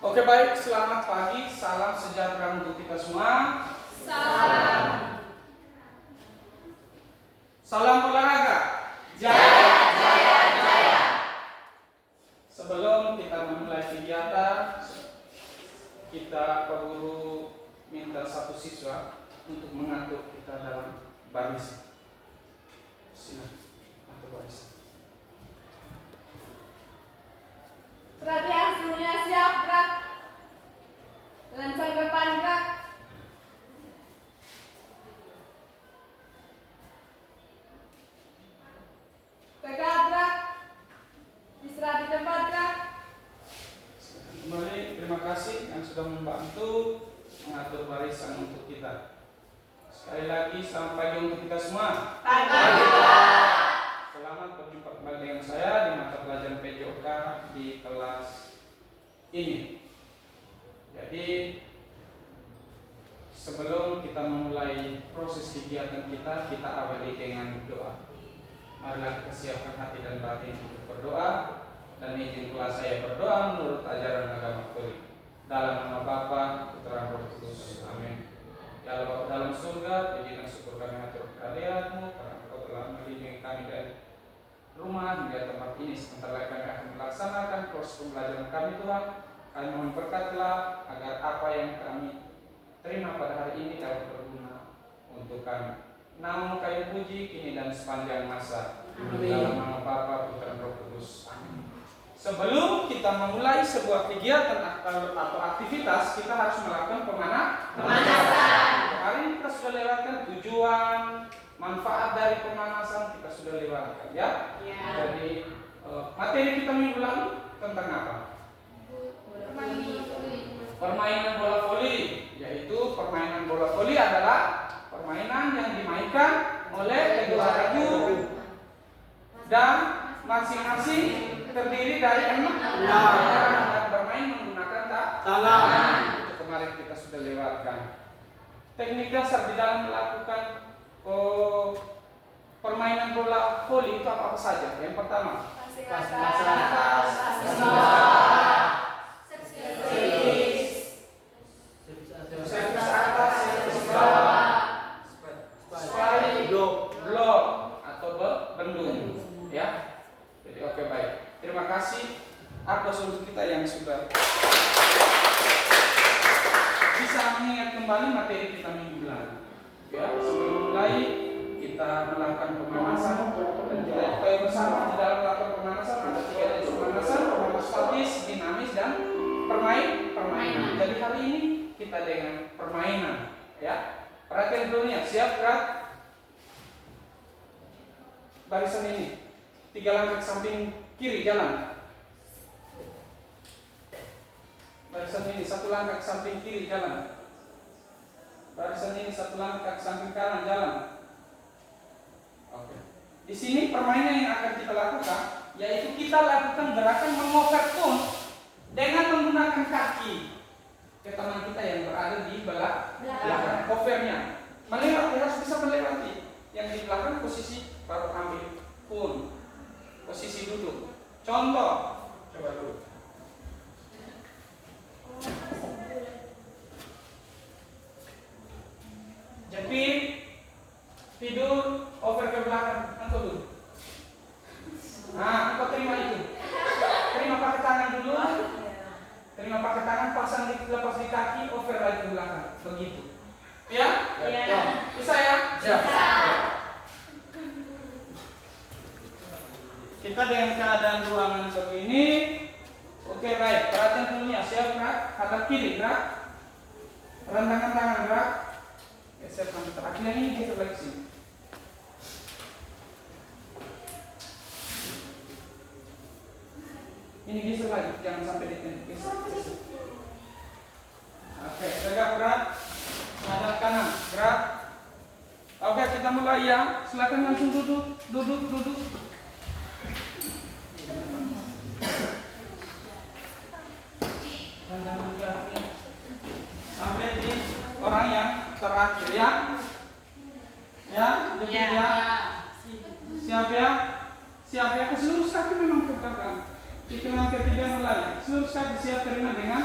Oke baik, selamat pagi, salam sejahtera untuk kita semua. Salam. Salam olahraga. Jaya, jaya, jaya. Sebelum kita memulai kegiatan, kita perlu minta satu siswa untuk mengatur kita dalam baris. Silakan, atur baris. Perhatian seluruhnya siap, gerak. Lancang ke depan, gerak. Tegak, gerak. Istirahat di tempat, gerak. Kembali, terima kasih yang sudah membantu mengatur barisan untuk kita. Sekali lagi, selamat pagi untuk kita semua. Pagi, Pak. Selamat berjumpa kembali dengan saya di mata pelajaran PJOK di kelas ini. Jadi, sebelum kita memulai proses kegiatan kita awali dengan doa. Marilah kita siapkan hati dan batin untuk berdoa, dan izinkanlah saya berdoa menurut ajaran agama Katolik. Dalam nama Bapa, Putra, Roh Kudus. Amin. Ya Allah Bapa dalam surga, puji dan syukur kami atur kehadirat-Mu karena Engkau telah melindungi kami dari rumah hingga tempat ini. Sementara kami akan melaksanakan proses pembelajaran kami, Tuhan. Kami mohon berkat-Lah agar apa yang kami terima pada hari ini dapat berguna untuk kami. Nama kami puji kini dan sepanjang masa. Amin. Dalam nama Bapa, Putra, dan Roh Kudus. Amin. Sebelum kita memulai sebuah kegiatan atau aktivitas, kita harus melakukan pemanasan. Kemarin kita sudah lewatkan tujuan, manfaat dari pemanasan kita sudah lewatkan, ya. Ya. Jadi materi kita minggu lalu tentang apa? Permainan bola voli, yaitu permainan bola voli adalah permainan yang dimainkan oleh kedua tim dan masing-masing terdiri dari 6 orang dan bermain menggunakan tangan. Itu kemarin kita sudah lewatkan. Teknik dasar di dalam melakukan permainan bola voli itu apa saja? Yang pertama, pasang atas, servis atas, servis bawah, spike, blok atau bendung, ya. Jadi oke baik. Terima kasih atas untuk kita yang sudah bisa mengingat kembali materi kita minggu lalu. Ya, sebelum mulai kita melakukan pemanasan dan kita ketahui bersama di dalam melakukan pemanasan ada 3 jenis pemanasan: pemanasan statis, dinamis, dan permainan. Jadi hari ini kita dengan permainan, ya. Perhatian dulunya, siap gerak. Barisan ini 3 langkah ke samping kiri jalan. Barisan ini 1 langkah ke samping kiri jalan. Barisan ini 1 langkah ke samping kanan jalan. Oke. Di sini permainan yang akan kita lakukan yaitu kita lakukan gerakan mengovertone dengan menggunakan kaki ke teman kita yang berada di belakang. Covernya melewati, harus bisa melewati. Yang di belakang posisi baru ambil pun posisi duduk. Contoh, coba dulu. Jepit, tidur, over ke belakang, angkat dulu. Nah, engkau terima itu. Terima pakai tangan dulu. Terima pakai tangan, pasang lepas di kaki, over lagi ke belakang. Begitu. Ya? Ya. Bisa ya? Bisa. Kita dengan keadaan ruangan seperti ini. Oke baik, perhatian dulunya. Siap gerak, hadap kiri gerak. Rentangan tangan gerak. Geser sampai terakhir. Yang ini geser lagi sini. Ini geser lagi, jangan sampai ditendang. Geser. Oke, tegak gerak. Hadap kanan gerak. Oke, kita mulai ya. Silakan langsung duduk. Sampai di orang yang terakhir, ya. Ya, jadi ya. Siap ya. Ke seluruh kaki memang ke belakang. Hitungan ketiga mulai. Seluruh sekali siap terima dengan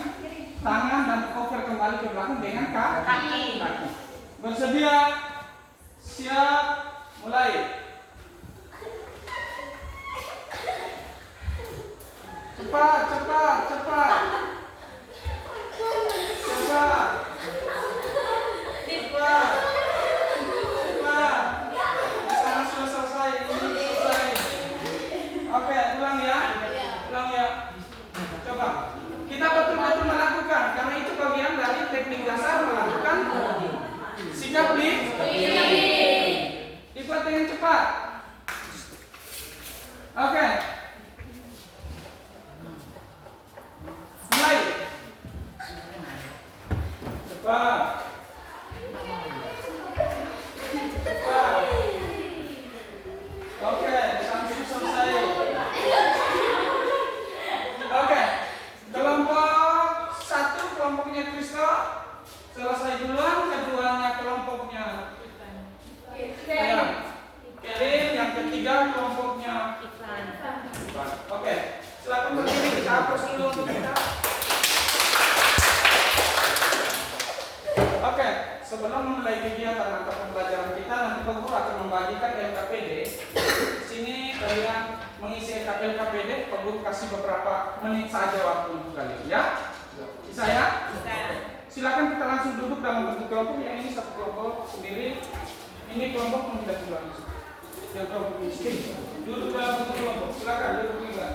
tangan dan over kembali ke belakang dengan kaki. Bersedia? Siap? Mulai. Cepat, cepat, cepat. Cepat. Cepat. Cepat. Sana sudah selesai, ini selesai. Oke, ulang ya. Ulang ya. Coba. Kita betul-betul melakukan karena itu bagian dari teknik dasar melakukan sikap dibuat dengan cepat. Oke. Mulai. Cepat. Cepat. Oke, sampai selesai. Oke. Kelompok satu kelompoknya Kristo selesai duluan, keduanya kelompoknya Kevin, yang ketiga kelompoknya Ivan. Oke, silakan berdiri, kita hapus dulu untuk kita. Oke, sebelum memulai kegiatan atau pembelajaran kita, nanti Pak Guru akan membagikan LKPD. Di sini kalian mengisi LKPD, Pak Guru kasih beberapa menit saja waktu untuk kalian, ya. Bisa ya? Silakan kita langsung duduk dalam bentuk kelompok. Yang ini satu kelompok sendiri, ini kelompok menghidap langsung. Yang kelompok miskin duduk dalam bentuk kelompok. Silakan duduk juga.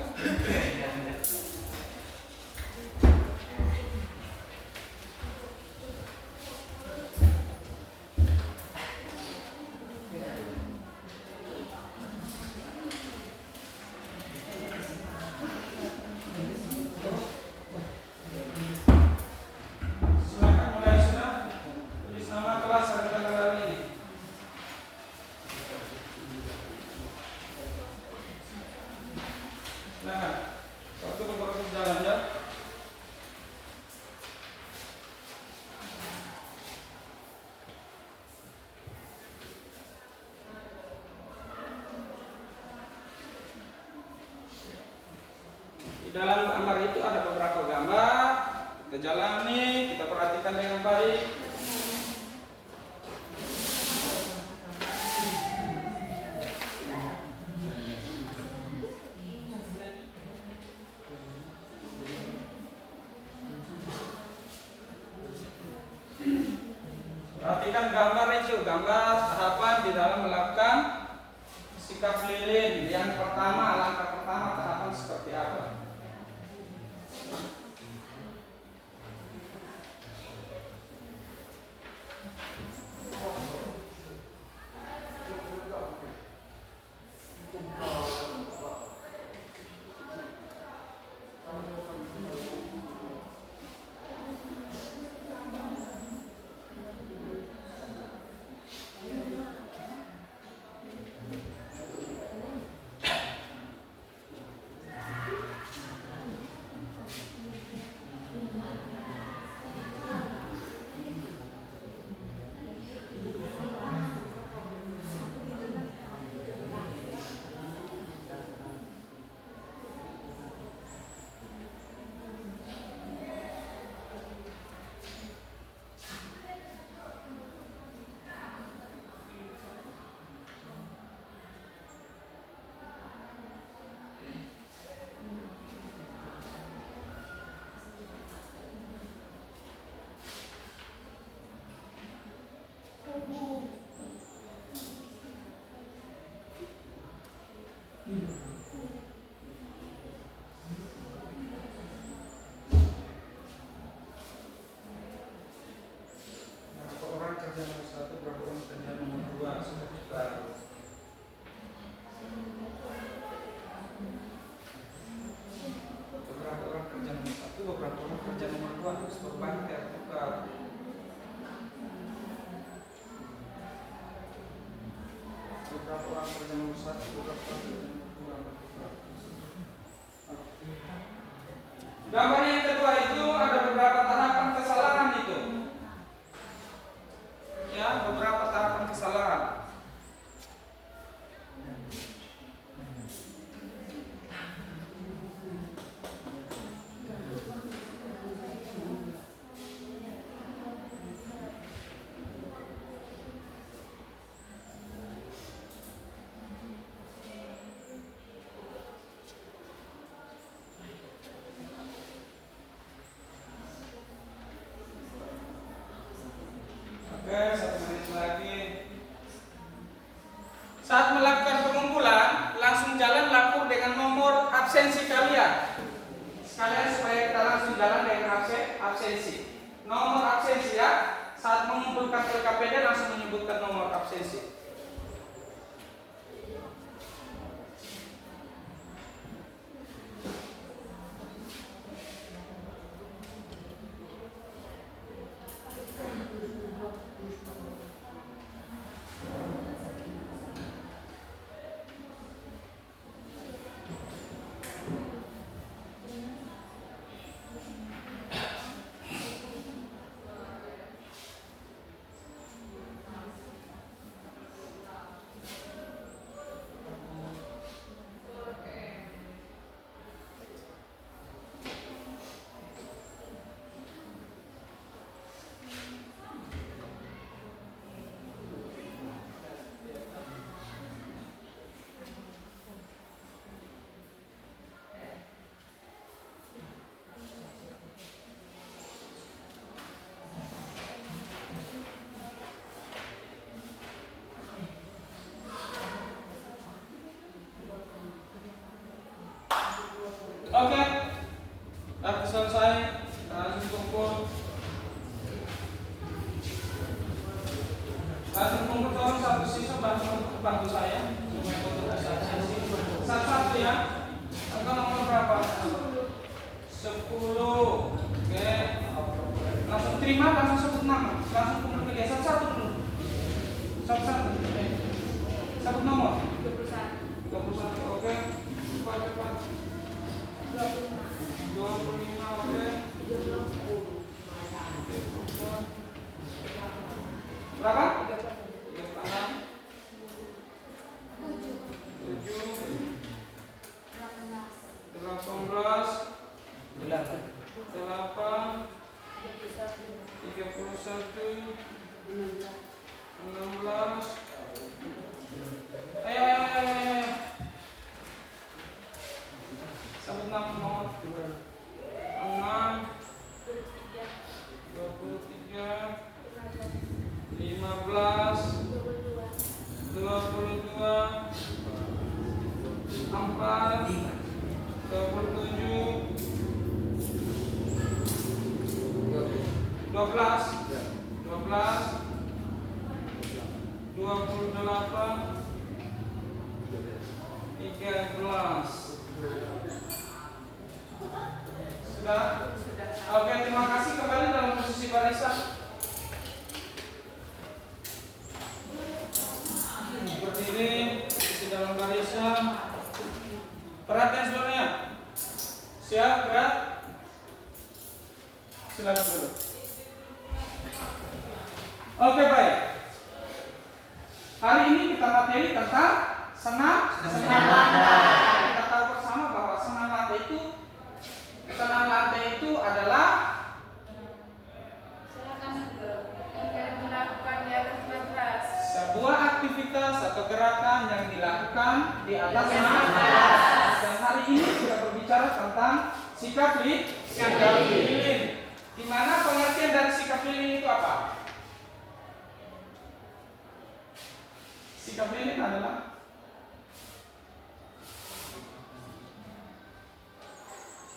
Dalam gambar itu ada beberapa gambar, kita jalani, kita perhatikan dengan baik. Perhatikan gambar itu, gambar tahapan di dalam melakukan sikap lilin. Yang pertama, langkah pertama tahapan seperti apa? Berapa orang kerja nomor 1, berapa orang kerja nomor 2 sudah kita. Beberapa orang kerja nomor 1, beberapa orang kerja nomor 2 harus berbagi tertukar. Beberapa orang kerja nomor 1, beberapa orang kerja nomor 2. Gambar yang kedua itu ada beberapa tahapan kesalahan itu. Ya, beberapa tahapan kesalahan. sejalan dengan absensi. Nomor absensi ya. Saat mengumpulkan LKPD langsung menyebutkan nomor absensi. Oke, aku selesai. Langsung kumpul. Langsung kumpul tolong satu siswa bantu saya. Satu-satu ya. Angka nomor berapa? 10. Oke. Langsung terima, langsung sebut nama. Langsung kumpul ke dia. Satu-satu dulu. Satu-satu. Sebut nomor. 21. Oke. Cepat. 25, oke. Berapa? 36. 16. Ayo. Sebut nama nomor 6, 23, 15, 22, 4, 27, 12, 28, 13. Sudah? Oke, terima kasih. Kembali dalam posisi barisan. Berdiri, posisi dalam barisan. Perhatian semuanya. Siap, gerak. Silakan dulu. Oke, baik. Hari ini kita materi tentang senam lantai. Kita tahu bersama bahwa senam lantai itu adalah sebuah aktivitas atau gerakan yang dilakukan di atas matras. Dan hari ini kita berbicara tentang sikap lilin. Di mana pengertian dari sikap lilin itu apa? Sikap lilin adalah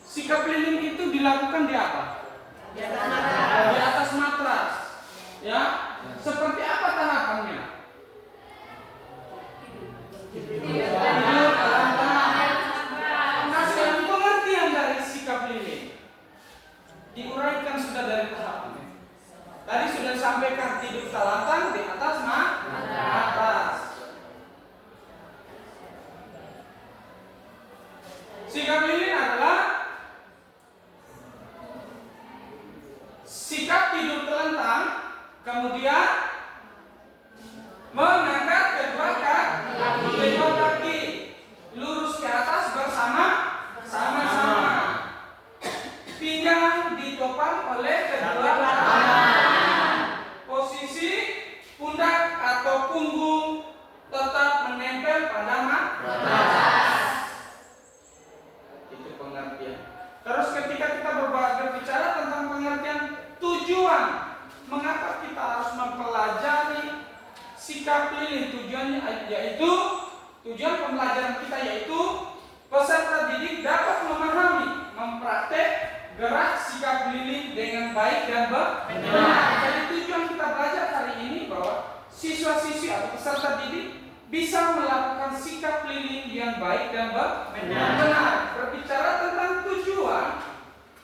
sikap lilin itu dilakukan di apa? Di atas matras. Ya. Seperti apa tahapannya? Tidur, nah, sekarang pengertian dari sikap lilin diuraikan sudah dari tahapannya. Tadi sudah disampaikan tidur telentang di atas matras. Sikap lilin adalah sikap tidur telentang, kemudian mengangkat kedua kaki lurus ke atas bersama-sama. Pinggang ditopang oleh kedua tangan. Posisi pundak atau punggung tetap menempel pada matras. Itu pengertian. Terus ketika kita berbicara tentang pengertian tujuan, mengapa kita harus mempelajari sikap lilin? Tujuannya yaitu tujuan pembelajaran kita yaitu peserta didik dapat memahami, mempraktek gerak sikap lilin dengan baik dan benar. Jadi tujuan kita belajar hari ini bahwa siswa-siswi atau peserta didik bisa melakukan sikap lilin yang baik dan benar. Berbicara tentang tujuan,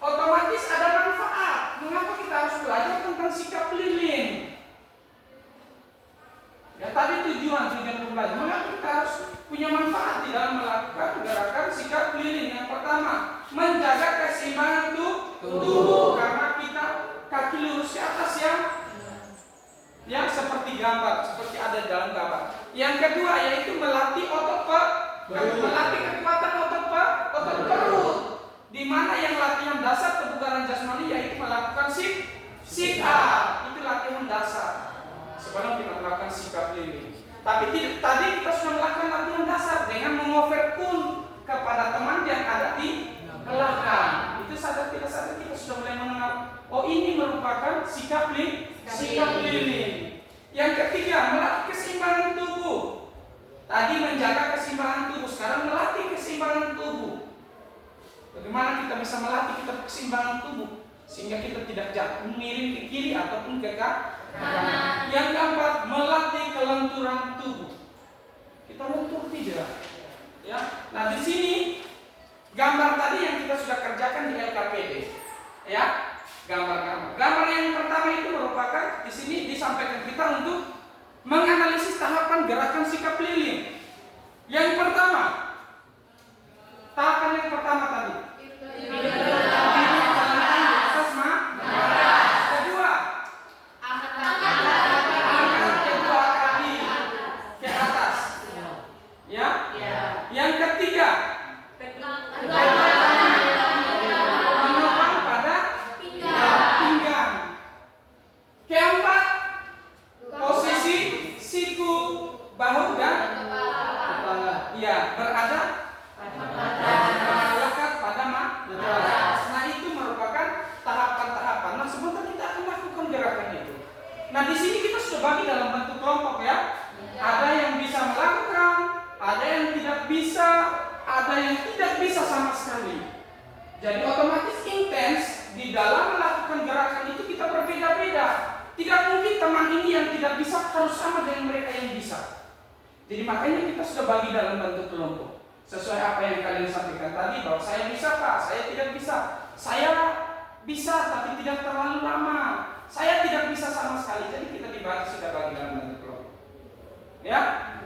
otomatis ada manfaat. Mengapa kita harus belajar tentang sikap lilin? Ya tadi tujuan pembelajaran. Mengapa kita harus punya manfaat di dalam melakukan gerakan sikap lilin? Yang pertama, menjaga keseimbangan tubuh karena kita kaki lurus ke atas yang seperti gambar, seperti ada dalam gambar. Yang kedua yaitu melatih melatih kekuatan otot perut. Di mana yang latihan dasar kebugaran jasmani yaitu melakukan sit up. Itu latihan dasar sebelum kita melakukan sikap lilin. Tapi tadi kita sudah melakukan latihan dasar dengan mengoverkun kepada teman yang ada di belakang. Itu sadar tidak sadar kita sudah mulai mengenal. Oh, ini merupakan sikap lilin. Yang ketiga, melatih keseimbangan tubuh. Tadi menjaga keseimbangan tubuh, sekarang melatih keseimbangan tubuh. Bagaimana kita bisa melatih keseimbangan tubuh sehingga kita tidak jatuh miring ke kiri ataupun ke kanan. Yang keempat, melatih kelenturan tubuh. Kita lentur tidak? Ya. Nah, di sini gambar tadi yang kita sudah kerjakan di LKPD. Ya. Gambar yang pertama itu merupakan di sini disampaikan kita untuk menganalisis tahapan gerakan sikap lilin. Yang pertama, tahapan yang pertama tadi. Kedua, angkat kedua kaki ke atas. Ya. Yang ketiga, menopang pada pinggang. Keempat, posisi siku, bahu dan kepala. Ya, berada melekat pada matras. Nah, itu merupakan tahapan-tahapan. Nah, sebentar kita akan lakukan gerakan itu. Nah, di sini kita sudah bagi dalam bentuk kelompok ya. Ada yang bisa melakukan, ada yang tidak bisa, ada yang tidak bisa sama sekali. Jadi otomatis intens di dalam melakukan gerakan itu kita berbeda-beda. Tidak mungkin teman ini yang tidak bisa harus sama dengan mereka yang bisa. Jadi makanya kita sudah bagi dalam bentuk kelompok. Sesuai apa yang kalian sampaikan tadi bahwa saya bisa Pak, saya tidak bisa. Saya bisa tapi tidak terlalu lama. Saya tidak bisa sama sekali. Jadi kita sudah bagi dalam bentuk kelompok. Ya?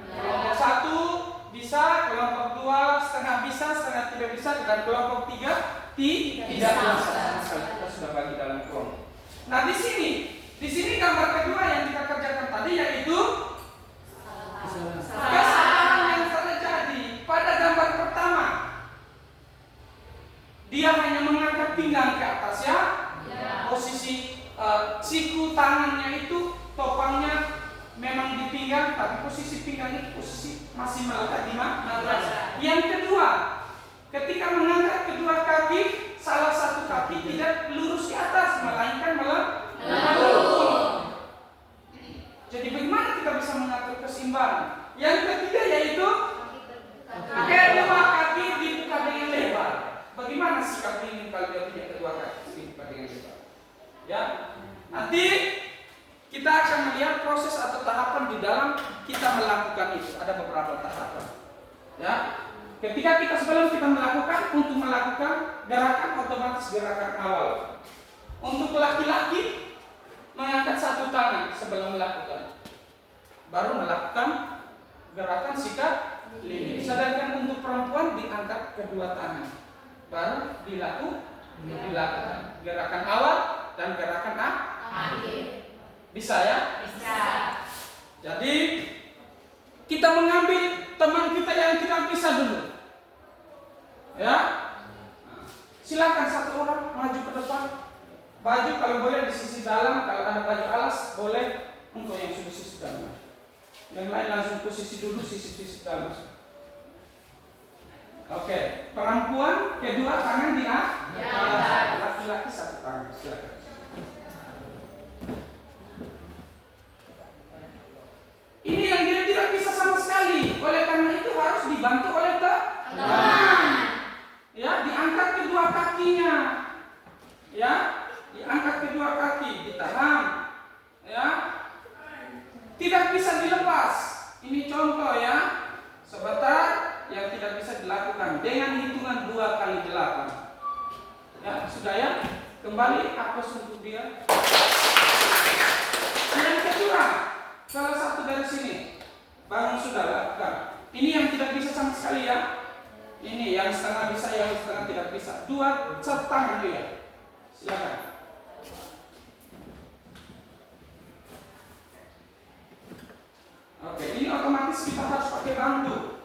Kelompok 1 bisa, kelompok 2 setengah bisa, setengah tidak bisa, dan kelompok 3 tidak bisa sama sekali. Kita sudah bagi dalam kelompok. Nah, di sini gambar kedua yang kita kerjakan tadi yaitu kesalahan yang terjadi pada gambar pertama. Dia hanya mengangkat pinggang ke atas ya. Posisi siku tangannya itu topangnya memang di pinggang, tapi posisi pinggangnya posisi masih melekat di matras. Yang kedua, ketika mengangkat kedua kaki, salah satu kaki tidak lurus ke atas, melainkan melengkung. Jadi bagaimana kita bisa mengatur keseimbangan? Yang ketiga yaitu kedua kaki dibuka dengan lebar. Bagaimana sikap lilin kalau dia punya kedua kaki dibuka dengan lebar? Ya, nanti kita akan melihat proses atau tahapan di dalam kita melakukan itu. Ada beberapa tahapan. Ya, ketika kita sebelum kita melakukan, untuk melakukan gerakan otomatis gerakan awal. Untuk laki-laki mengangkat satu tangan sebelum melakukan, baru melakukan gerakan sikap lilin. Sedangkan untuk perempuan diangkat kedua tangan, baru dilakukan gerakan awal dan gerakan akhir. Bisa ya? Bisa. Jadi kita mengambil teman kita yang tidak bisa dulu. Ya. Silakan satu orang maju ke depan. Baju kalau boleh di sisi dalam, kalau ada baju alas boleh untuk yang sudah sisi dalam. Yang lain langsung posisi dulu sisi dalam. Oke, perempuan kedua tangan di atas, laki-laki satu tangan. Silakan. Ini yang dia tidak bisa sama sekali. Oleh karena itu harus dibantu oleh teman. Ya, diangkat kedua kakinya. Kembali hapus untuk dia. Yang kedua, salah satu dari sini, bangun sudah lakukan. Ini yang tidak bisa sama sekali ya. Ini yang setengah bisa, yang setengah tidak bisa. Dua tangan dia. Silakan. Oke, ini otomatis kita harus pakai bantu.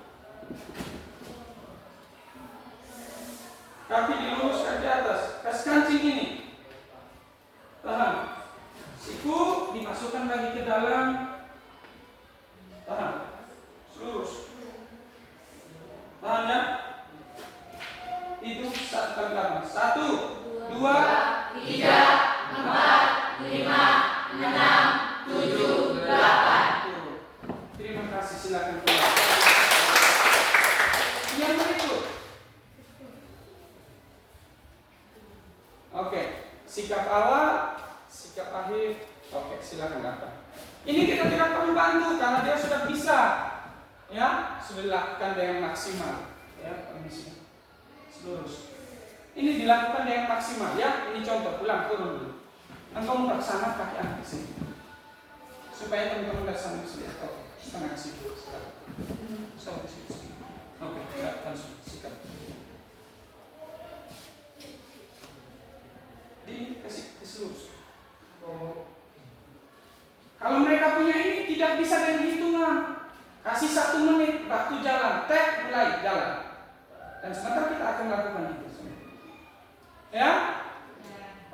Kaki diluruskan ke atas, kasih kancing ini. Tahan. Siku dimasukkan lagi ke dalam. Tahan. Lurus. Tahan ya. Itu satu kali lama. 1, 2, 3, 4, 5, 6, 7, 8. Terima kasih, silakan keluar. Yang berikut. Oke, sikap awal, sikap akhir. Oke, silakan datang. Ini kita tidak perlu bantu karena dia sudah bisa, ya, sudah dilakukan dengan maksimal, ya, permisi, lurus. Ini dilakukan dengan maksimal, ya. Ini contoh, pulang turun dulu. Engkau mau ke sana kaki angkat sini, supaya teman-teman dari sana bisa lihat. Oke, setengah sini, setengah sini. Oke, tidak langsung sikap. Dikasih lurus. Kalau mereka punya ini tidak bisa dengan hitungan. Kasih 1 menit, waktu jalan, tek, mulai jalan. Dan sebentar kita akan lakukan itu. Ya?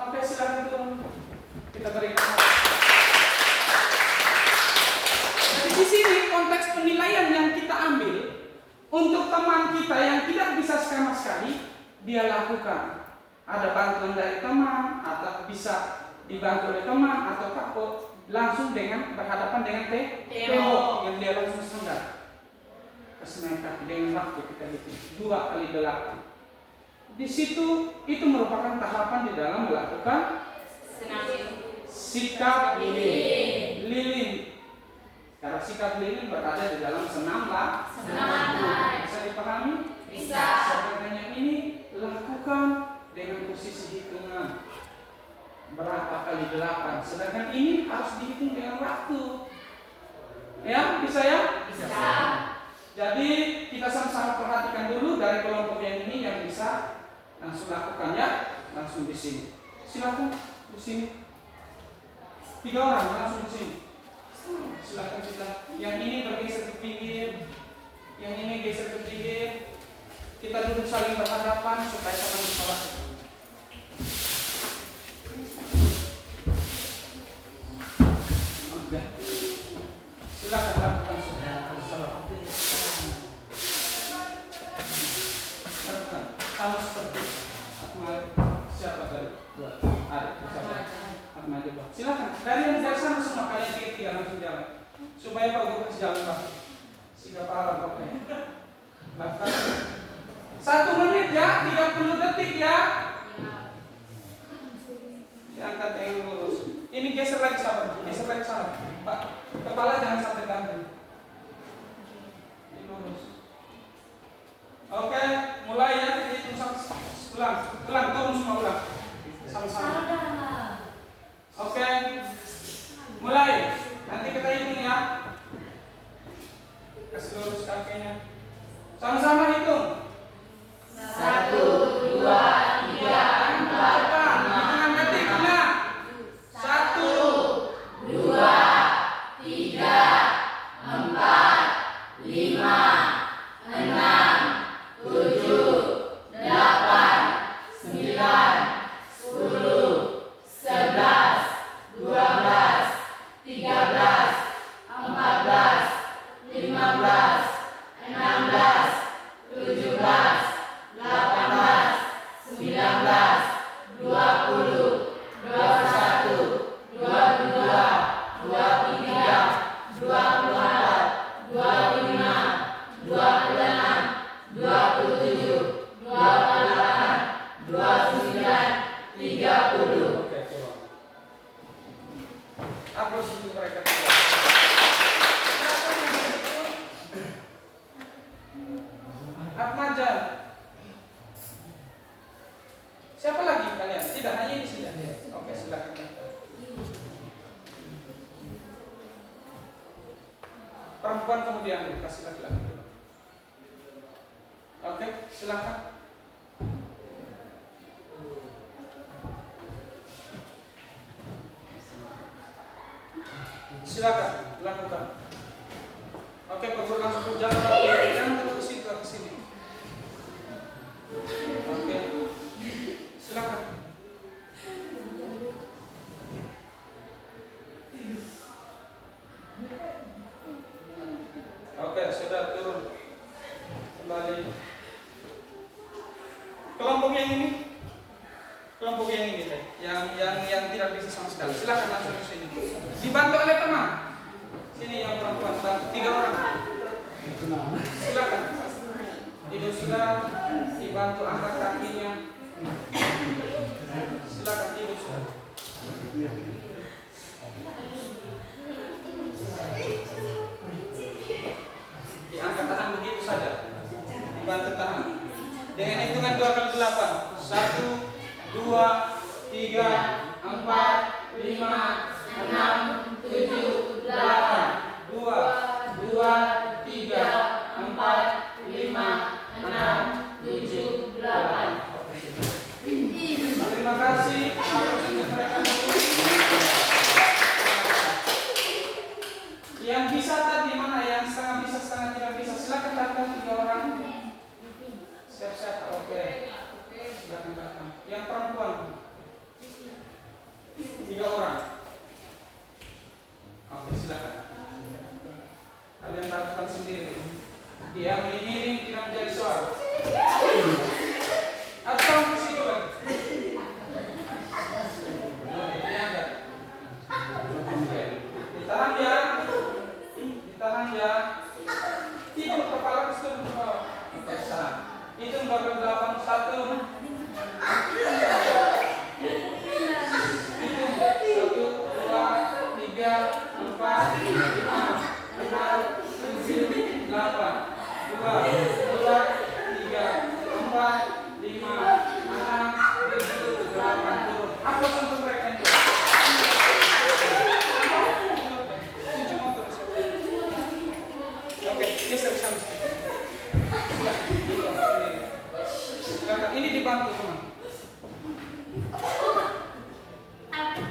Oke, silakan turun. Kita berikan. Jadi di sini konteks penilaian yang kita ambil untuk teman kita yang tidak bisa sama sekali, dia lakukan. Ada bantuan dari teman, atau bisa dibantu oleh teman, atau kapok, langsung dengan berhadapan dengan tembok yang dia langsung sandar. Kesenangan kaki dengan waktu kita bikin 2 kali 8. Di situ itu merupakan tahapan di dalam melakukan sikap lilin. Karena sikap lilin berada di dalam senam lah. Bisa dipahami? Bisa. Sebenarnya ini lakukan dengan posisi hitungan berapa kali 8. Sedangkan ini harus dihitung dengan waktu. Ya, bisa ya? Bisa. Jadi kita sama-sama perhatikan dulu dari kelompok yang ini yang bisa langsung lakukan ya, langsung di sini. Silakan di sini. 3 orang langsung di sini. Silakan kita. Yang ini bergeser ke pinggir, yang ini geser ke pinggir. Kita duduk saling berhadapan supaya sama bisa lakukan. Silakan lakukan sama seperti siapa tadi? Ada siapa? Silakan dari yang dari sana semua kalian tiga langsung jalan supaya Pak Guru jalan Pak. Sikap alam oke. Lakukan 1 menit ya, 30 detik ya. Diangkat yang lurus. Ini geser lagi sahabat, geser lagi sahabat. Pak, kepala jangan sampai gantung. Lurus. Oke, mulai ya. Ulang, turun semua ulang. Sama-sama. Oke, mulai. Nanti kita hitung ya. Kasih lurus kakinya. Sama-sama hitung. 1, 2, 3, 4, 5. Hitungan detik, nah. 1, 2, 3, 4, 5, 6, 7, 8, 9, 10, 11, 12, 13, 14, 15, 16, 17, 18, 19, 20, 21, 22, 23, 24, 25, 26, 27, 28, 29, 30. Oke, coba. Aplaus untuk mereka. Atmaja. Siapa lagi kalian? Tidak hanya ini saja. perempuan kemudian kasih laki-laki dulu. Oke, silakan. Silakan lakukan. Oke, perlu langsung jangan terus ke sini. Oke, silakan. Oke, sudah turun kembali. Kelompok yang ini, yang tidak bisa sama sekali. Silakan langsung ke sini. Dibantu oleh teman. Sini yang perempuan, 3 orang. Silakan. Ibu sudah dibantu angkat kakinya. Silakan ibu sudah. Diangkat tahan begitu saja. Dibantu tahan. Dengan hitungan 2 kali 8. 1, 2, 3, 4, 5, 6, 7, 8. 2, 3, 4, 5, 6, 7, 8. Terima kasih. Yang bisa tadi mana? Yang setengah bisa, setengah tidak bisa. Silakan datang 3 orang. Siap-siap. Oke. Silakan datang. Yang perempuan 3 orang. Oke, silakan. Kalian lakukan sendiri. Dia mengiring tidak menjadi suara. Atau ke situ lagi. Ditahan ya. Ditahan ya. Tidur kepala ke situ ke bawah. Itu 8, 1. Ini dibantu teman.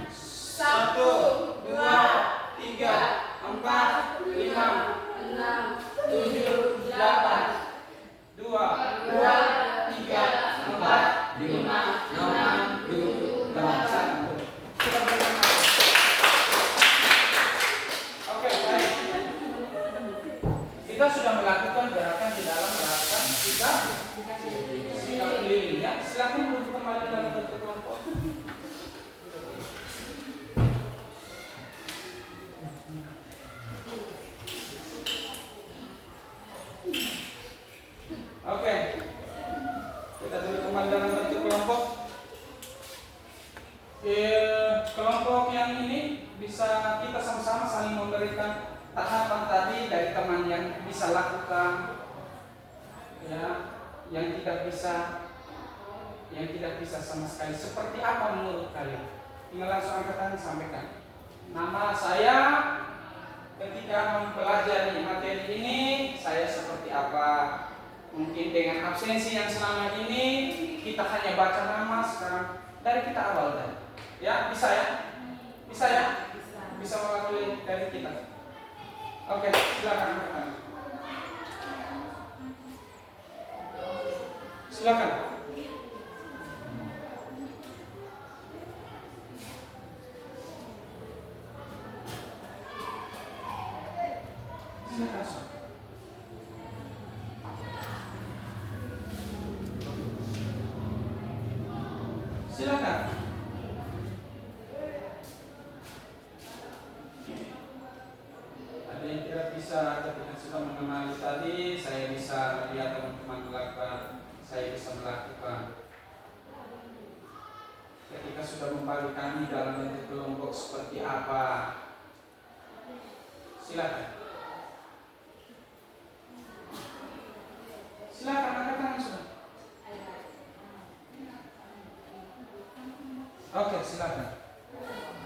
1, 2, 3, 4, 5, 6, 7, 8. 2, 3, 4, 5, 6, 7, 8. Oke, baik. Kita sudah melakukan gerakan di dalam gerakan kita keliling ya. Silakan untuk kembali dalam bentuk kelompok. Oke. Kita dulu kembali dalam bentuk kelompok. Kelompok yang ini bisa kita sama-sama saling memberikan tahapan tadi dari teman yang bisa lakukan ya, yang tidak bisa sama sekali. Seperti apa menurut kalian? Tinggal langsung angkat tangan sampaikan. Nama saya ketika mempelajari materi ini saya seperti apa? Mungkin dengan absensi yang selama ini kita hanya baca nama sekarang dari kita awal tadi. Ya, bisa ya? Bisa ya? Bisa mewakili dari kita. Oke, silakan angkat tangan. Silakan. Silakan. Ada yang tidak bisa ketika sudah mengenali tadi, saya bisa lihat teman-teman melakukan, saya bisa melakukan. Ketika sudah membagi kami dalam bentuk kelompok seperti apa, silakan. Silakan angkat tangan sudah. Oke, silakan.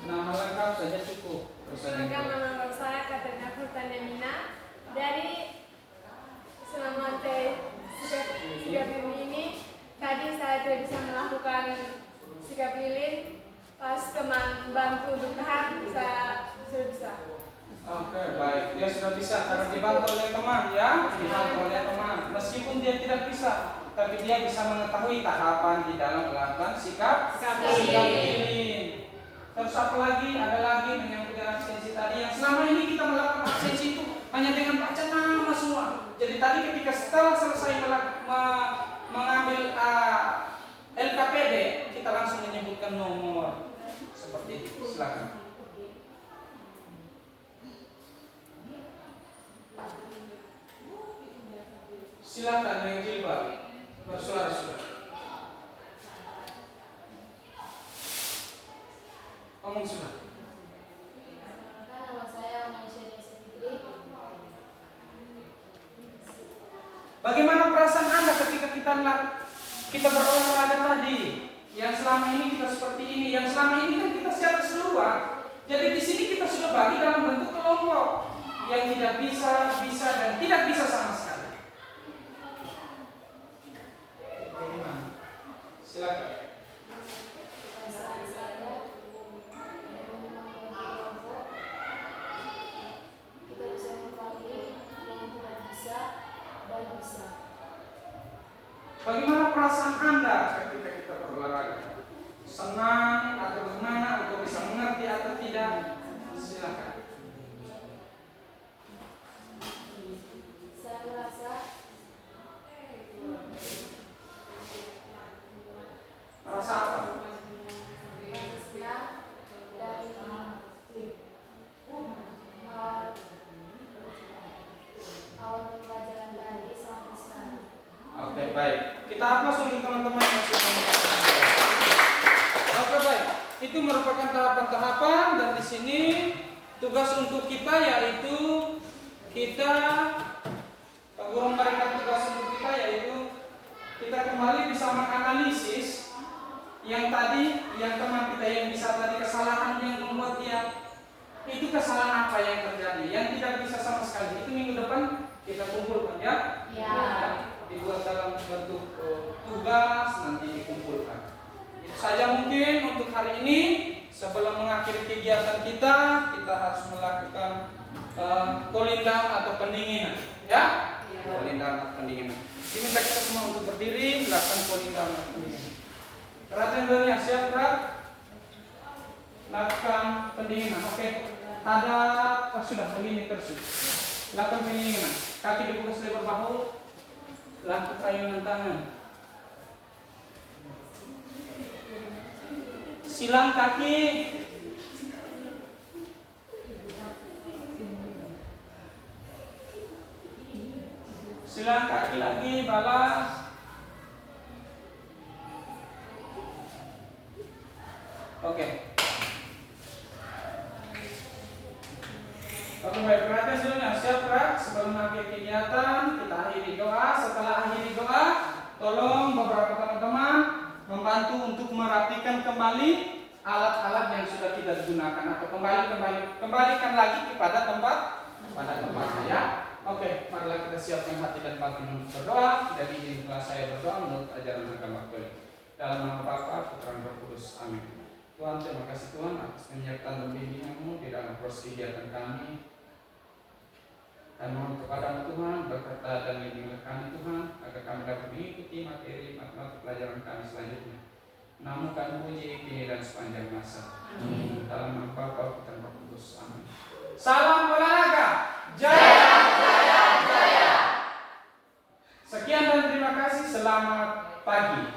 Nama lengkap saja cukup. Nama saya Katerina Furtanemina. Dari selama sikap ini, tadi saya tidak bisa melakukan sikap lilin. Pas teman bantu untuk tahan, saya sudah bisa. Oke, baik. Dia sudah bisa karena dibantu oleh teman, ya. Dibantu oleh teman. Meskipun dia tidak bisa, tapi dia bisa mengetahui tahapan di dalam melakukan sikap lilin. Terus apa lagi? Ada lagi menyangkut dengan absensi tadi yang selama ini kita melakukan absensi itu hanya dengan baca nama semua. Jadi tadi ketika setelah selesai mengambil LKPD, kita langsung menyebutkan nomor seperti itu. Silakan. Silakan yang jilbab bersuara sudah. Ngomong sudah. Nama saya Maisha Desi Fitri. Bagaimana perasaan Anda ketika kita berolahraga tadi? Yang selama ini kita seperti ini, yang selama ini kan kita secara keseluruhan. Jadi di sini kita sudah bagi dalam bentuk kelompok yang tidak bisa, bisa dan tidak bisa sama sekali. Bagaimana? Silakan. Perasaan saya kita bisa membagi yang tidak bisa dan bisa. Bagaimana perasaan Anda ketika kita berolahraga? Senang atau bagaimana? Atau bisa mengerti atau tidak? Silakan. Saya merasa Merasa apa? senang dan awal pembelajaran tadi sampai sekarang. Oke, baik. Kita hapus untuk teman-teman yang sudah mengatakan. Oke, baik. Itu merupakan tahapan-tahapan dan di sini tugas untuk kita yaitu kita Pak Guru memberikan tugas untuk kita yaitu kita kembali bisa menganalisis yang tadi, yang teman kita yang bisa tadi kesalahan yang membuat dia itu kesalahan apa yang terjadi, yang tidak bisa sama sekali. Itu minggu depan kita kumpulkan ya. Ya. Dibuat dalam bentuk tugas nanti dikumpulkan. Itu saja mungkin untuk hari ini. Sebelum mengakhiri kegiatan kita harus melakukan kolindang atau pendinginan, ya. Kolindang atau pendinginan. Diminta kita semua untuk berdiri melakukan kolindang atau pendinginan. Perhatian dunia siap gerak. Lakukan pendinginan. Oke. Ada sudah begini terus. Lakukan pendinginan. Kaki dibuka selebar bahu. Lakukan ayunan tangan. Silang kaki. Silang kaki lagi, balas. Oke. Oke, baik, perhatian seluruhnya siap gerak. Sebelum akhir kegiatan kita akhiri doa. Setelah akhiri doa, tolong beberapa teman-teman membantu untuk merapikan kembali alat-alat yang sudah kita gunakan atau kembalikan lagi kepada tempatnya ya. Oke, marilah kita siapkan hati dan batin berdoa. Dari izinkanlah saya berdoa menurut ajaran agama Katolik. Dalam nama Bapa, Putra dan Roh Kudus. Amin. Tuhan, terima kasih Tuhan atas penyertaan dan bimbingan-Mu di dalam proses kegiatan kami. Dan mohon kepada Tuhan berkata dan lindungilah kami Tuhan agar kami dapat mengikuti materi pelajaran kami selanjutnya. Namun kami puji kini dan sepanjang masa. Amin. Dalam nama Bapa, Putra dan Roh Kudus. Amin. Salam olahraga. Jaya, jaya, jaya. Sekian dan terima kasih. Selamat pagi.